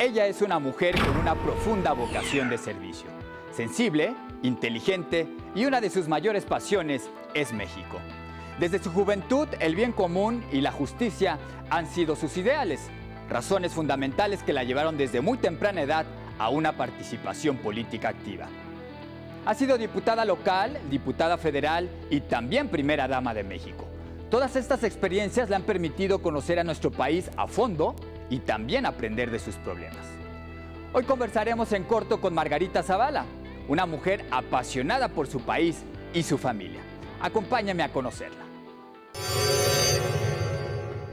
Ella es una mujer con una profunda vocación de servicio, sensible, inteligente y una de sus mayores pasiones es México. Desde su juventud, el bien común y la justicia han sido sus ideales, razones fundamentales que la llevaron desde muy temprana edad a una participación política activa. Ha sido diputada local, diputada federal y también primera dama de México. Todas estas experiencias le han permitido conocer a nuestro país a fondo y también aprender de sus problemas. Hoy conversaremos en corto con Margarita Zavala, una mujer apasionada por su país y su familia. Acompáñame a conocerla.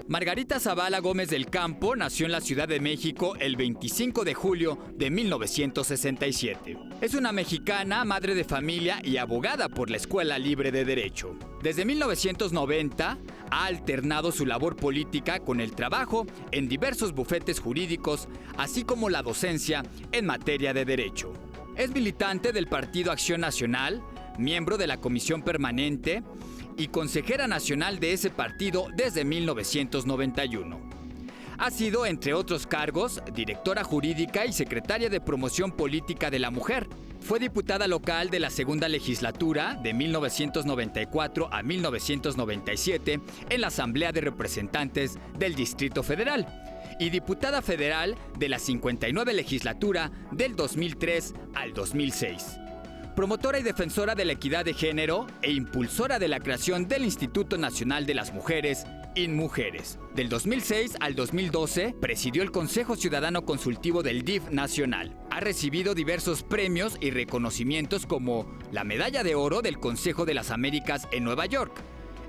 Margarita Zavala Gómez del Campo nació en la Ciudad de México el 25 de julio de 1967. Es una mexicana, madre de familia y abogada por la Escuela Libre de Derecho. Desde 1990 ha alternado su labor política con el trabajo en diversos bufetes jurídicos, así como la docencia en materia de derecho. Es militante del Partido Acción Nacional, miembro de la Comisión Permanente y consejera nacional de ese partido desde 1991. Ha sido, entre otros cargos, directora jurídica y secretaria de Promoción Política de la Mujer. Fue diputada local de la segunda legislatura de 1994 a 1997 en la Asamblea de Representantes del Distrito Federal y diputada federal de la 59 legislatura del 2003 al 2006. Promotora y defensora de la equidad de género e impulsora de la creación del Instituto Nacional de las Mujeres, INMujeres. Del 2006 al 2012, presidió el Consejo Ciudadano Consultivo del DIF Nacional. Ha recibido diversos premios y reconocimientos como la Medalla de Oro del Consejo de las Américas en Nueva York,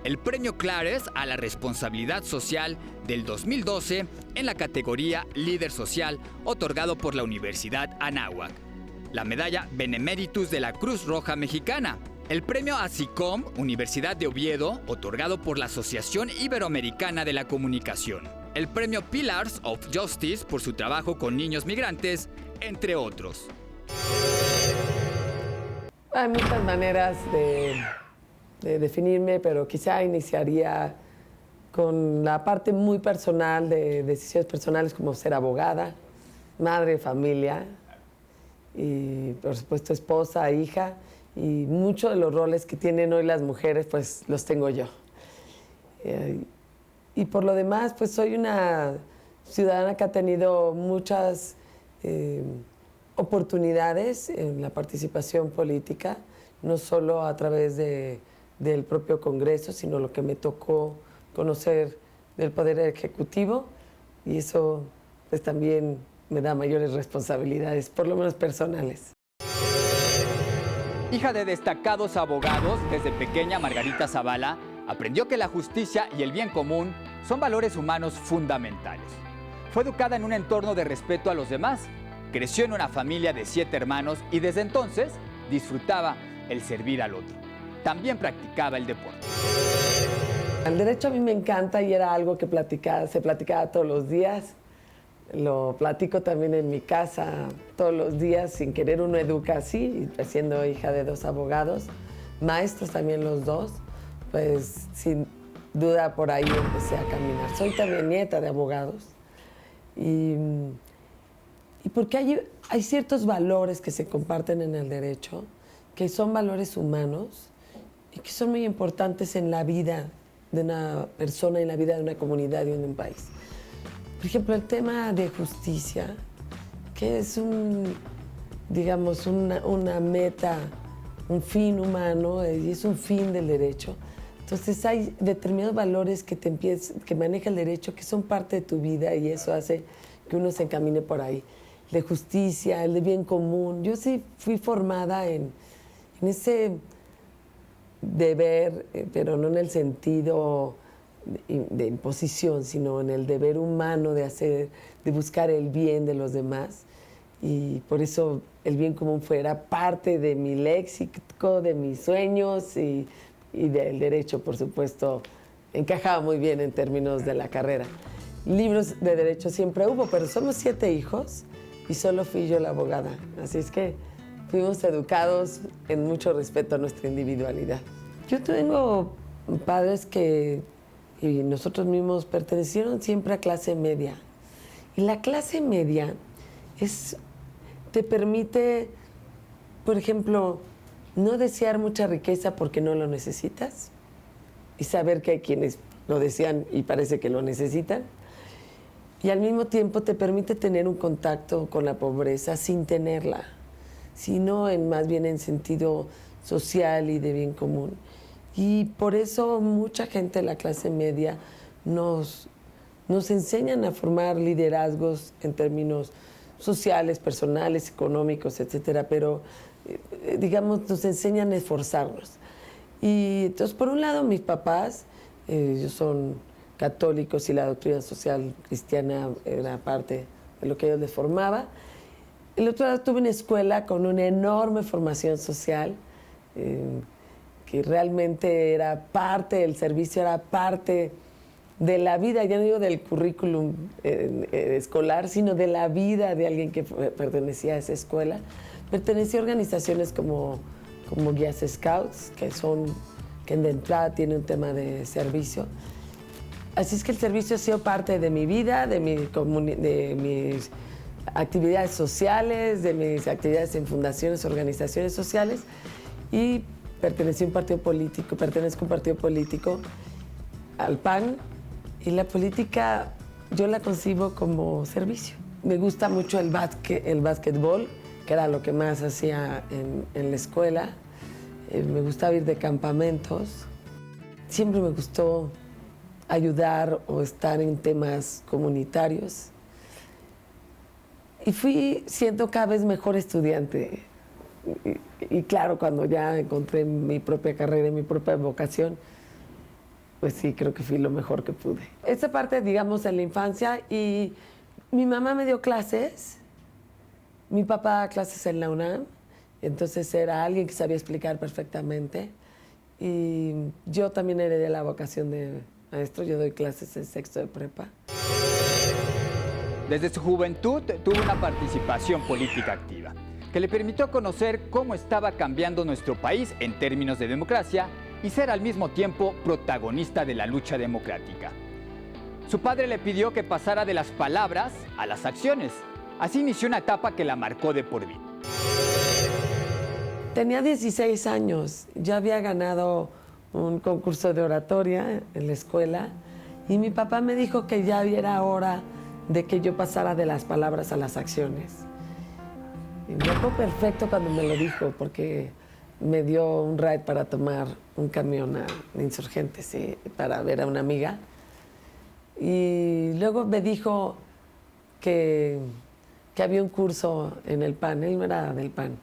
el Premio Clares a la Responsabilidad Social del 2012 en la categoría Líder Social, otorgado por la Universidad Anáhuac, la Medalla Beneméritus de la Cruz Roja Mexicana, el Premio ASICOM Universidad de Oviedo, otorgado por la Asociación Iberoamericana de la Comunicación, el Premio Pillars of Justice por su trabajo con niños migrantes, entre otros. Hay muchas maneras de definirme, pero quizá iniciaría con la parte muy personal de decisiones personales como ser abogada, madre de familia, y por supuesto esposa, hija, y muchos de los roles que tienen hoy las mujeres pues los tengo yo. Y por lo demás pues soy una ciudadana que ha tenido muchas oportunidades en la participación política, no solo a través del propio Congreso, sino lo que me tocó conocer del Poder Ejecutivo, y eso pues también me da mayores responsabilidades, por lo menos personales. Hija de destacados abogados, desde pequeña Margarita Zavala aprendió que la justicia y el bien común son valores humanos fundamentales. Fue educada en un entorno de respeto a los demás, creció en una familia de 7 hermanos y desde entonces disfrutaba el servir al otro. También practicaba el deporte. El derecho a mí me encanta y era algo que se platicaba todos los días. Lo platico también en mi casa todos los días, sin querer uno educa así, siendo hija de 2 abogados, maestros también los 2, pues sin duda por ahí empecé a caminar. Soy también nieta de abogados y porque hay ciertos valores que se comparten en el derecho, que son valores humanos y que son muy importantes en la vida de una persona, en la vida de una comunidad y en un país. Por ejemplo, el tema de justicia, que es digamos, una meta, un fin humano y es un fin del derecho. Entonces hay determinados valores que maneja el derecho que son parte de tu vida y eso hace que uno se encamine por ahí. El de justicia, el de bien común. Yo sí fui formada en ese deber, pero no en el sentido de imposición, sino en el deber humano de buscar el bien de los demás, y por eso el bien común fuera parte de mi léxico, de mis sueños y del derecho, por supuesto, encajaba muy bien en términos de la carrera. Libros de derecho siempre hubo, pero somos 7 hijos y solo fui yo la abogada, así es que fuimos educados en mucho respeto a nuestra individualidad. Yo tengo padres y nosotros mismos pertenecieron siempre a clase media. Y la clase media te permite, por ejemplo, no desear mucha riqueza porque no lo necesitas y saber que hay quienes lo desean y parece que lo necesitan. Y al mismo tiempo te permite tener un contacto con la pobreza sin tenerla, sino más bien en sentido social y de bien común. Y por eso mucha gente de la clase media nos enseñan a formar liderazgos en términos sociales, personales, económicos, etcétera, pero digamos nos enseñan a esforzarnos. Y entonces, por un lado, mis papás, ellos son católicos y la doctrina social cristiana era parte de lo que ellos les formaba. El otro lado, tuve una escuela con una enorme formación social, que realmente era parte del servicio, era parte de la vida, ya no digo del currículum escolar, sino de la vida de alguien que pertenecía a esa escuela. Pertenecía a organizaciones como Guías Scouts, que de entrada tiene un tema de servicio. Así es que el servicio ha sido parte de mi vida, de mis actividades sociales, de mis actividades en fundaciones, organizaciones sociales, y pertenezco a un partido político, al PAN, y la política yo la concibo como servicio. Me gusta mucho el básquetbol, que era lo que más hacía en la escuela. Me gustaba ir de campamentos. Siempre me gustó ayudar o estar en temas comunitarios. Y fui siendo cada vez mejor estudiante. Y claro, cuando ya encontré mi propia carrera y mi propia vocación, pues sí, creo que fui lo mejor que pude. Esa parte, digamos, en la infancia, y mi mamá me dio clases, mi papá daba clases en la UNAM, entonces era alguien que sabía explicar perfectamente, y yo también heredé la vocación de maestro, yo doy clases en sexto de prepa. Desde su juventud tuvo una participación política activa, que le permitió conocer cómo estaba cambiando nuestro país en términos de democracia y ser al mismo tiempo protagonista de la lucha democrática. Su padre le pidió que pasara de las palabras a las acciones. Así inició una etapa que la marcó de por vida. Tenía 16 años, ya había ganado un concurso de oratoria en la escuela y mi papá me dijo que ya era hora de que yo pasara de las palabras a las acciones. Y me acuerdo perfecto cuando me lo dijo, porque me dio un ride para tomar un camión a Insurgentes, sí, para ver a una amiga. Y luego me dijo que había un curso en el PAN. Él no era del PAN,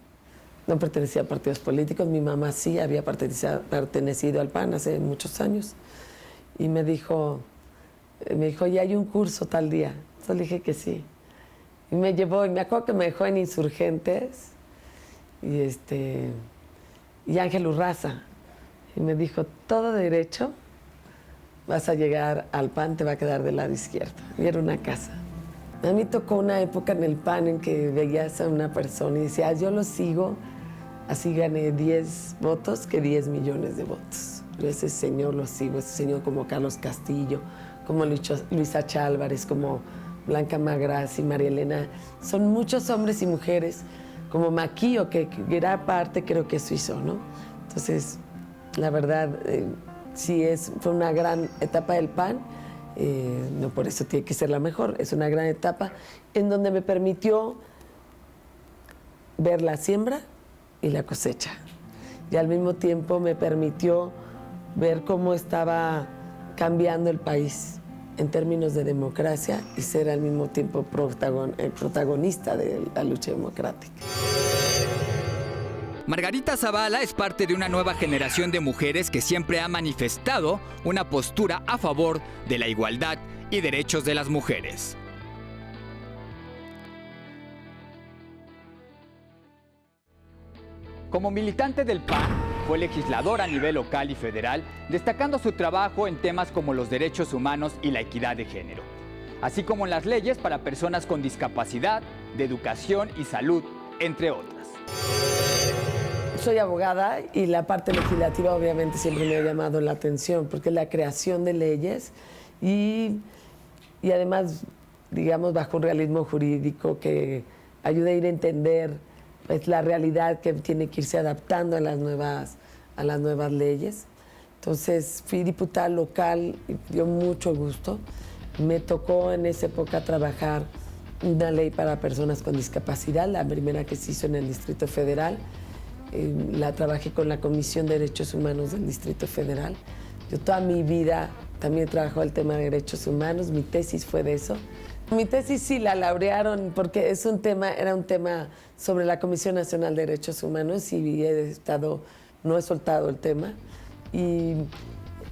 no pertenecía a partidos políticos. Mi mamá sí había pertenecido al PAN hace muchos años. Y me dijo, ya hay un curso tal día. Entonces le dije que sí. Y me llevó, y me acuerdo que me dejó en Insurgentes, y Ángel Urraza. Y me dijo, todo derecho, vas a llegar al PAN, te va a quedar del lado izquierdo. Y era una casa. A mí tocó una época en el PAN en que veías a una persona y decías, yo lo sigo, así gané 10 votos que 10 millones de votos. Yo ese señor lo sigo, ese señor como Carlos Castillo, como Luisa Chálvarez, como Blanca Magras y María Elena. Son muchos hombres y mujeres, como Maquillo, que gran parte creo que eso hizo, ¿no? Entonces, la verdad, sí fue una gran etapa del PAN, no por eso tiene que ser la mejor, es una gran etapa en donde me permitió ver la siembra y la cosecha. Y al mismo tiempo me permitió ver cómo estaba cambiando el país en términos de democracia y ser al mismo tiempo protagonista de la lucha democrática. Margarita Zavala es parte de una nueva generación de mujeres que siempre ha manifestado una postura a favor de la igualdad y derechos de las mujeres. Como militante del PAN, fue legisladora a nivel local y federal, destacando su trabajo en temas como los derechos humanos y la equidad de género, así como en las leyes para personas con discapacidad, de educación y salud, entre otras. Soy abogada y la parte legislativa obviamente siempre me ha llamado la atención, porque la creación de leyes y además, digamos, bajo un realismo jurídico que ayude a ir a entender pues, la realidad que tiene que irse adaptando a las nuevas leyes. Entonces fui diputada local y dio mucho gusto. Me tocó en esa época trabajar una ley para personas con discapacidad, la primera que se hizo en el Distrito Federal. La trabajé con la Comisión de Derechos Humanos del Distrito Federal. Yo toda mi vida también he trabajado el tema de derechos humanos, mi tesis fue de eso. Mi tesis sí la laurearon porque era un tema sobre la Comisión Nacional de Derechos Humanos y no he soltado el tema. Y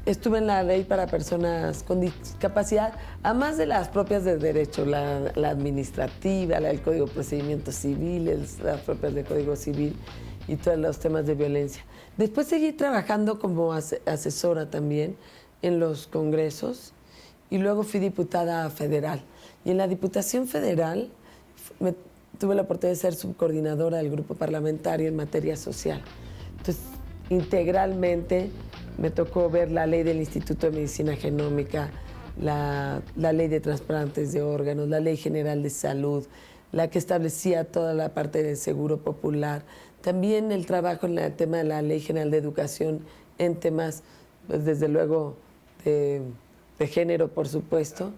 estuve en la ley para personas con discapacidad, además de las propias de derecho, la administrativa, la del Código de Procedimientos Civiles, las propias del Código Civil y todos los temas de violencia. Después seguí trabajando como asesora también en los congresos y luego fui diputada federal. Y en la Diputación Federal tuve la oportunidad de ser subcoordinadora del grupo parlamentario en materia social. Entonces, integralmente me tocó ver la ley del Instituto de Medicina Genómica, la ley de trasplantes de órganos, la ley general de salud, la que establecía toda la parte del seguro popular. También el trabajo en el tema de la ley general de educación en temas, pues, desde luego, de género, por supuesto,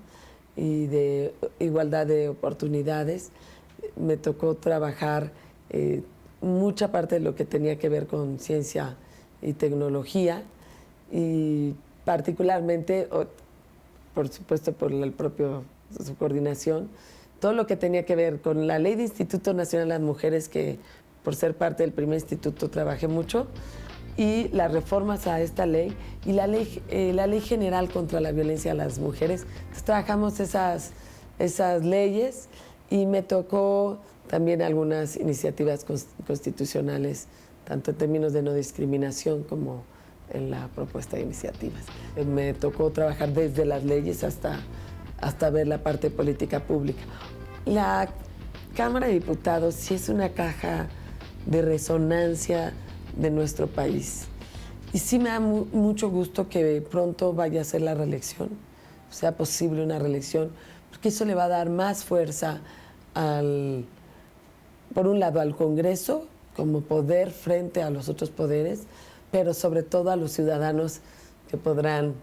y de igualdad de oportunidades. Me tocó trabajar mucha parte de lo que tenía que ver con ciencia y tecnología, y particularmente, por supuesto, por el propio su coordinación, todo lo que tenía que ver con la ley de Instituto Nacional de las Mujeres, que por ser parte del primer instituto trabajé mucho, y las reformas a esta ley, y la ley general contra la violencia a las mujeres. Entonces, trabajamos esas leyes y me tocó también algunas iniciativas constitucionales, tanto en términos de no discriminación como en la propuesta de iniciativas. Me tocó trabajar desde las leyes hasta ver la parte de política pública. La Cámara de Diputados sí es una caja de resonancia de nuestro país. Y sí me da mucho gusto que pronto vaya a ser la reelección, sea posible una reelección, porque eso le va a dar más fuerza por un lado al Congreso como poder frente a los otros poderes, pero sobre todo a los ciudadanos que podrán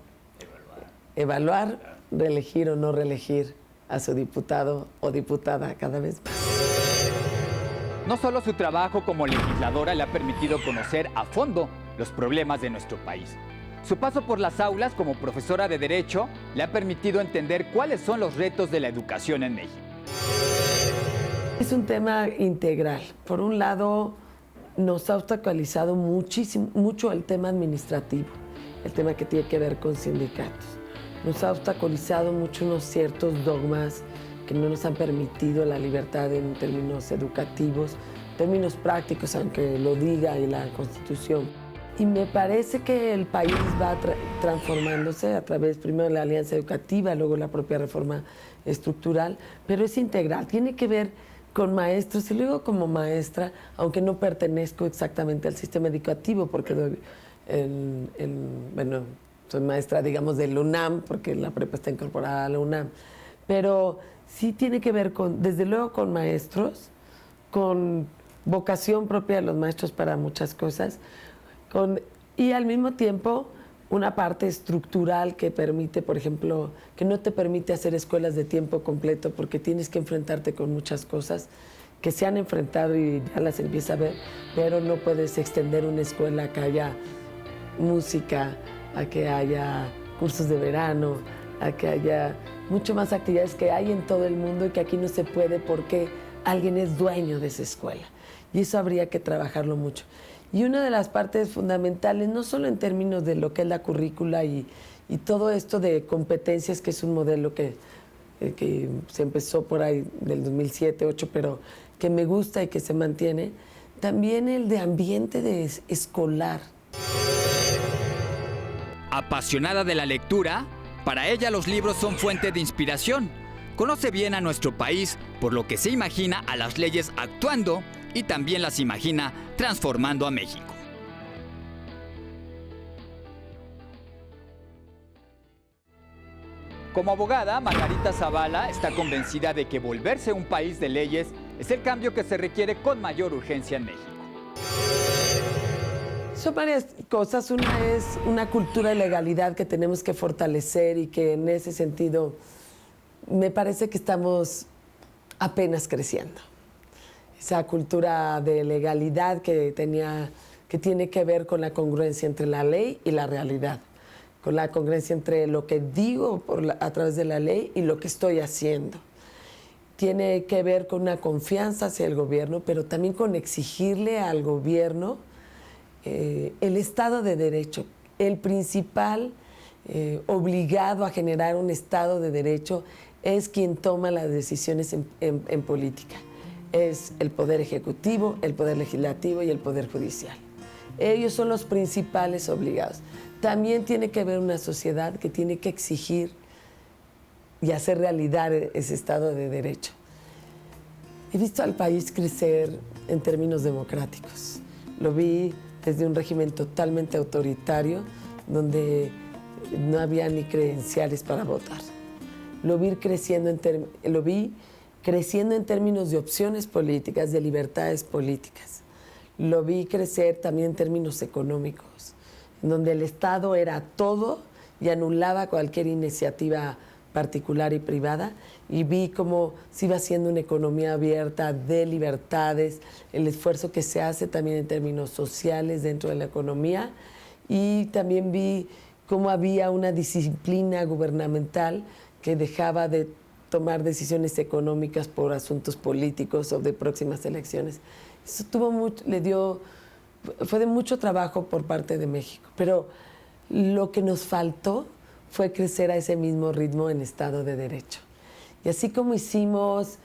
evaluar, reelegir o no reelegir a su diputado o diputada cada vez más. No solo su trabajo como legisladora le ha permitido conocer a fondo los problemas de nuestro país. Su paso por las aulas como profesora de Derecho le ha permitido entender cuáles son los retos de la educación en México. Es un tema integral. Por un lado, nos ha obstaculizado mucho el tema administrativo, el tema que tiene que ver con sindicatos. Nos ha obstaculizado mucho unos ciertos dogmas que no nos han permitido la libertad en términos educativos, términos prácticos, aunque lo diga en la Constitución. Y me parece que el país va transformándose a través, primero, de la Alianza Educativa, luego la propia reforma estructural, pero es integral, tiene que ver con maestros, y luego como maestra, aunque no pertenezco exactamente al sistema educativo, porque bueno, soy maestra, digamos, del UNAM, porque la prepa está incorporada a la UNAM, pero sí tiene que ver desde luego con maestros, con vocación propia de los maestros para muchas cosas, y al mismo tiempo una parte estructural que permite, por ejemplo, que no te permite hacer escuelas de tiempo completo porque tienes que enfrentarte con muchas cosas que se han enfrentado y ya las empieza a ver, pero no puedes extender una escuela a que haya música, a que haya cursos de verano, a que haya mucho más actividades que hay en todo el mundo y que aquí no se puede porque alguien es dueño de esa escuela. Y eso habría que trabajarlo mucho. Y una de las partes fundamentales, no solo en términos de lo que es la currícula y todo esto de competencias, que es un modelo que se empezó por ahí del 2007-2008, pero que me gusta y que se mantiene, también el de ambiente escolar. Apasionada de la lectura, para ella los libros son fuente de inspiración. Conoce bien a nuestro país, por lo que se imagina a las leyes actuando y también las imagina transformando a México. Como abogada, Margarita Zavala está convencida de que volverse un país de leyes Es el cambio que se requiere con mayor urgencia en México. Son varias cosas. Una es una cultura de legalidad que tenemos que fortalecer y que en ese sentido me parece que estamos apenas creciendo. Esa cultura de legalidad que tiene que ver con la congruencia entre la ley y la realidad, con la congruencia entre lo que digo a través de la ley y lo que estoy haciendo. Tiene que ver con una confianza hacia el gobierno, pero también con exigirle al gobierno el Estado de Derecho. El principal obligado a generar un Estado de Derecho es quien toma las decisiones en política. Es el Poder Ejecutivo, el Poder Legislativo y el Poder Judicial. Ellos son los principales obligados. También tiene que haber una sociedad que tiene que exigir y hacer realidad ese Estado de Derecho. He visto al país crecer en términos democráticos. Lo vi desde un régimen totalmente autoritario, donde no había ni credenciales para votar. Lo vi creciendo en términos de opciones políticas, de libertades políticas. Lo vi crecer también en términos económicos, donde el Estado era todo y anulaba cualquier iniciativa particular y privada, y vi cómo se iba haciendo una economía abierta de libertades, el esfuerzo que se hace también en términos sociales dentro de la economía, y también vi cómo había una disciplina gubernamental que dejaba de tomar decisiones económicas por asuntos políticos o de próximas elecciones. Eso fue de mucho trabajo por parte de México, pero lo que nos faltó fue crecer a ese mismo ritmo en Estado de Derecho. Y así como hicimos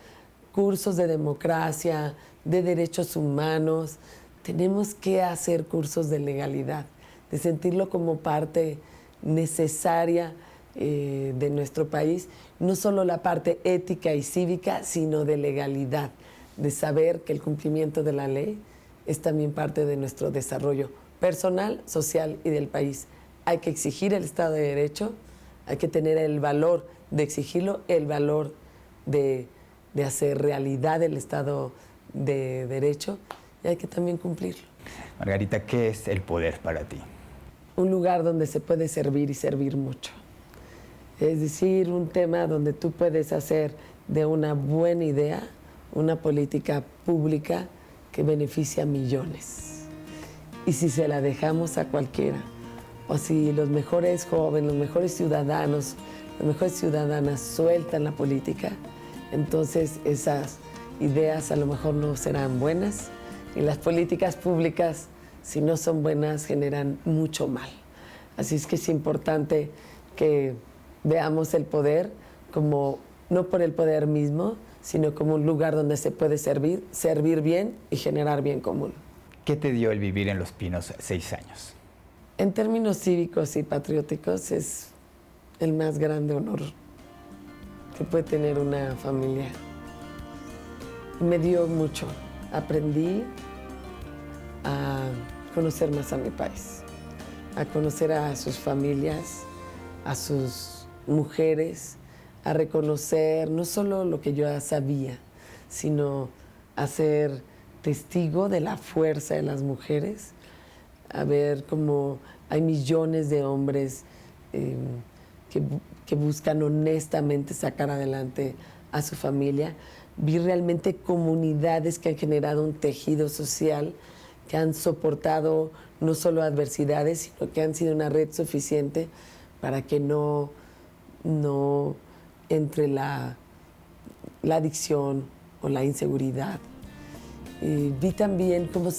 cursos de democracia, de derechos humanos, tenemos que hacer cursos de legalidad, de sentirlo como parte necesaria de nuestro país, no solo la parte ética y cívica, sino de legalidad, de saber que el cumplimiento de la ley es también parte de nuestro desarrollo personal, social y del país. Hay que exigir el Estado de Derecho, hay que tener el valor de exigirlo, el valor de hacer realidad el Estado de Derecho, y hay que también cumplirlo. Margarita, ¿qué es el poder para ti? Un lugar donde se puede servir y servir mucho. Es decir, un tema donde tú puedes hacer de una buena idea una política pública que beneficia a millones. Y si se la dejamos a cualquiera, o si los mejores jóvenes, los mejores ciudadanos, las mejores ciudadanas sueltan la política, entonces esas ideas a lo mejor no serán buenas, y las políticas públicas, si no son buenas, generan mucho mal. Así es que es importante que veamos el poder como, no por el poder mismo, sino como un lugar donde se puede servir bien y generar bien común. ¿Qué te dio el vivir en Los Pinos 6 años? En términos cívicos y patrióticos es el más grande honor que puede tener una familia. Me dio mucho. Aprendí a conocer más a mi país, a conocer a sus familias, a sus mujeres, a reconocer no solo lo que yo ya sabía, sino a ser testigo de la fuerza de las mujeres, a ver cómo hay millones de hombres que buscan honestamente sacar adelante a su familia. Vi realmente comunidades que han generado un tejido social, que han soportado no solo adversidades, sino que han sido una red suficiente para que no entre la adicción o la inseguridad. Vi también cómo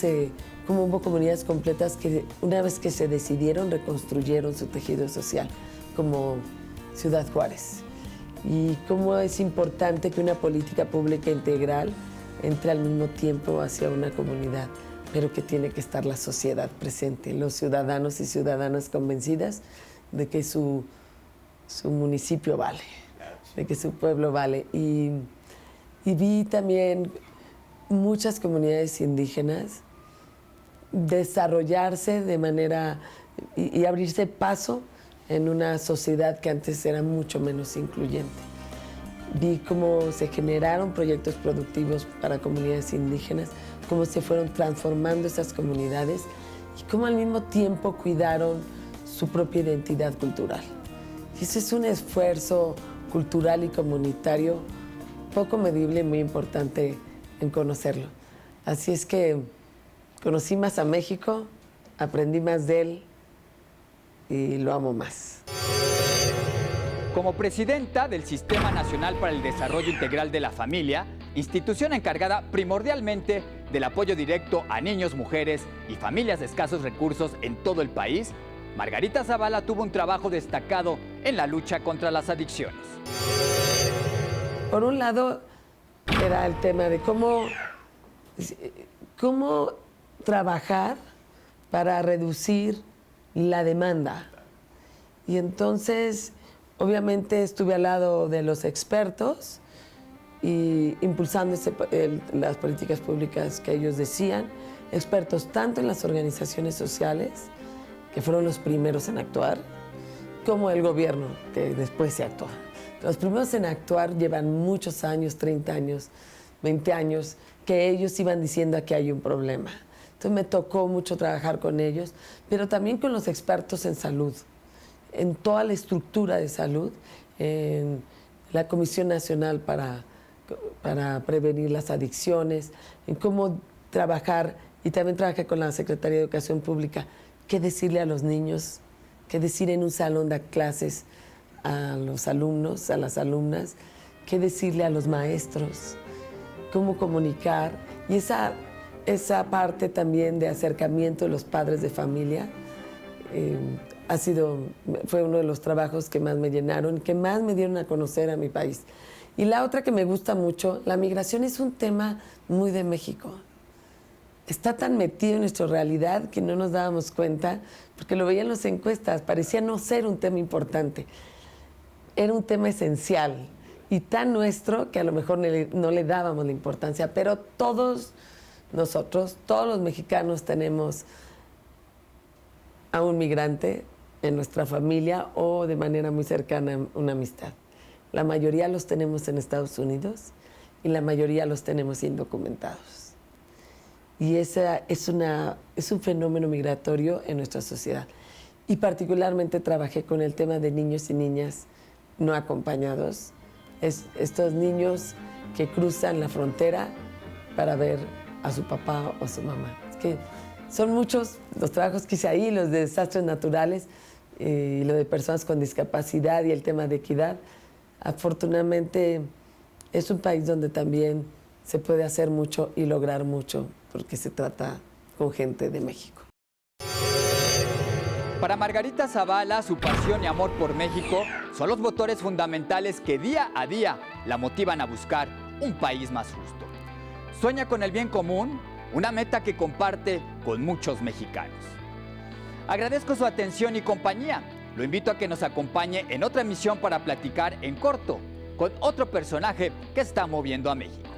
hubo comunidades completas que una vez que se decidieron, reconstruyeron su tejido social, como Ciudad Juárez. Y cómo es importante que una política pública integral entre al mismo tiempo hacia una comunidad, pero que tiene que estar la sociedad presente, los ciudadanos y ciudadanas convencidas de que su municipio vale, de que su pueblo vale. Y vi también muchas comunidades indígenas desarrollarse de manera y abrirse paso en una sociedad que antes era mucho menos incluyente. vi cómo se generaron proyectos productivos para comunidades indígenas, cómo se fueron transformando esas comunidades y cómo al mismo tiempo cuidaron su propia identidad cultural. Y ese es un esfuerzo cultural y comunitario poco medible y muy importante en conocerlo. Así es que conocí más a México, aprendí más de él y lo amo más. Como presidenta del Sistema Nacional para el Desarrollo Integral de la Familia, institución encargada primordialmente del apoyo directo a niños, mujeres y familias de escasos recursos en todo el país, Margarita Zavala tuvo un trabajo destacado en la lucha contra las adicciones. Por un lado, era el tema de cómo trabajar para reducir la demanda. Y entonces, obviamente, estuve al lado de los expertos y impulsando las políticas públicas que ellos decían, expertos tanto en las organizaciones sociales, que fueron los primeros en actuar, como el gobierno, que después se actuó. Los primeros en actuar llevan muchos años, 30 años, 20 años, que ellos iban diciendo que hay un problema. Entonces me tocó mucho trabajar con ellos, pero también con los expertos en salud, en toda la estructura de salud, en la Comisión Nacional para prevenir las adicciones, en cómo trabajar, y también trabajé con la Secretaría de Educación Pública, qué decirle a los niños, qué decir en un salón de clases a los alumnos, a las alumnas, qué decirle a los maestros, cómo comunicar. Y esa parte también de acercamiento de los padres de familia fue uno de los trabajos que más me llenaron, que más me dieron a conocer a mi país. Y la otra que me gusta mucho, la migración es un tema muy de México. Está tan metido en nuestra realidad que no nos dábamos cuenta, porque lo veían en las encuestas, parecía no ser un tema importante. Era un tema esencial y tan nuestro que a lo mejor no le dábamos la importancia, pero todos nosotros, todos los mexicanos tenemos a un migrante en nuestra familia o de manera muy cercana una amistad. La mayoría los tenemos en Estados Unidos y la mayoría los tenemos indocumentados. Y ese es un fenómeno migratorio en nuestra sociedad. Y particularmente trabajé con el tema de niños y niñas no acompañados. Estos niños que cruzan la frontera para ver a su papá o a su mamá. Es que son muchos los trabajos que hice ahí, los de desastres naturales y lo de personas con discapacidad y el tema de equidad. Afortunadamente es un país donde también se puede hacer mucho y lograr mucho, porque se trata con gente de México. Para Margarita Zavala, su pasión y amor por México son los motores fundamentales que día a día la motivan a buscar un país más justo. Sueña con el bien común, una meta que comparte con muchos mexicanos. Agradezco su atención y compañía. Lo invito a que nos acompañe en otra emisión para platicar en corto con otro personaje que está moviendo a México.